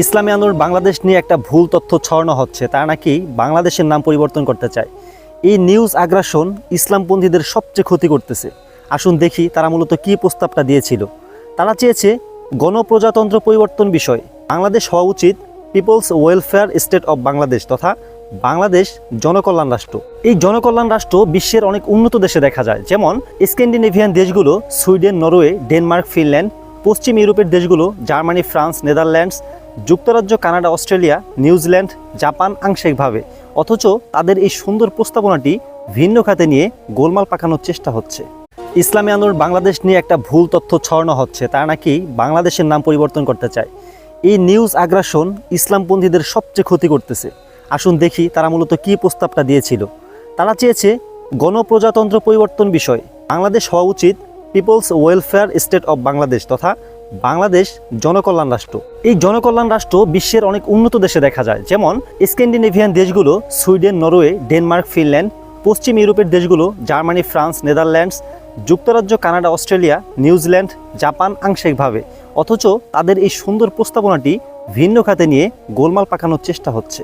ইসলামী আন্দোলন বাংলাদেশ নিয়ে একটা ভুল তথ্য ছড়ানো হচ্ছে। তারা নাকি বাংলাদেশের নাম পরিবর্তন করতে চায়। এই নিউজ আগ্রাসন ইসলামপন্থীদের সবচেয়ে ক্ষতি করতেছে। আসুন দেখি তারা মূলত কী প্রস্তাবটা দিয়েছিল। তারা চেয়েছে গণপ্রজাতন্ত্র পরিবর্তন বিষয় বাংলাদেশ হওয়া উচিত peoples welfare state of Bangladesh তথা বাংলাদেশ জনকল্যাণ রাষ্ট্র। এই জনকল্যাণ রাষ্ট্র বিশ্বের অনেক উন্নত দেশে দেখা যায়, যেমন স্ক্যান্ডিনেভিয়ান দেশগুলো সুইডেন, নরওয়ে, ডেনমার্ক, ফিনল্যান্ড, পশ্চিম ইউরোপের দেশগুলো জার্মানি, ফ্রান্স, নেদারল্যান্ডস, যুক্তরাজ্য, কানাডা, অস্ট্রেলিয়া, নিউজিল্যান্ড, জাপান আংশিকভাবে। অথচ তাদের এই সুন্দর প্রস্তাবনাটি ভিন্ন খাতে নিয়ে গোলমাল পাকানোর চেষ্টা হচ্ছে। ইসলামী আন্দোলন বাংলাদেশ নিয়ে একটা ভুল তথ্য ছড়ানো হচ্ছে। তারা নাকি বাংলাদেশের নাম পরিবর্তন করতে চায়। এই নিউজ আগ্রাসন ইসলামপন্থীদের সবচেয়ে ক্ষতি করতেছে। আসুন দেখি তারা মূলত কী প্রস্তাবটা দিয়েছিল। তারা চেয়েছে গণপ্রজাতন্ত্র পরিবর্তন বিষয় বাংলাদেশ হওয়া উচিত peoples welfare state of Bangladesh তথা বাংলাদেশ জনকল্যাণ রাষ্ট্র। এই জনকল্যাণ রাষ্ট্র বিশ্বের অনেক উন্নত দেশে দেখা যায়, যেমন স্ক্যান্ডিনেভিয়ান দেশগুলো সুইডেন, নরওয়ে, ডেনমার্ক, ফিনল্যান্ড, পশ্চিম ইউরোপের দেশগুলো জার্মানি, ফ্রান্স, নেদারল্যান্ডস, যুক্তরাজ্য, কানাডা, অস্ট্রেলিয়া, নিউজিল্যান্ড, জাপান আংশিকভাবে। অথচ তাদের এই সুন্দর প্রস্তাবনাটি ভিন্ন খাতে নিয়ে গোলমাল পাকানোর চেষ্টা হচ্ছে।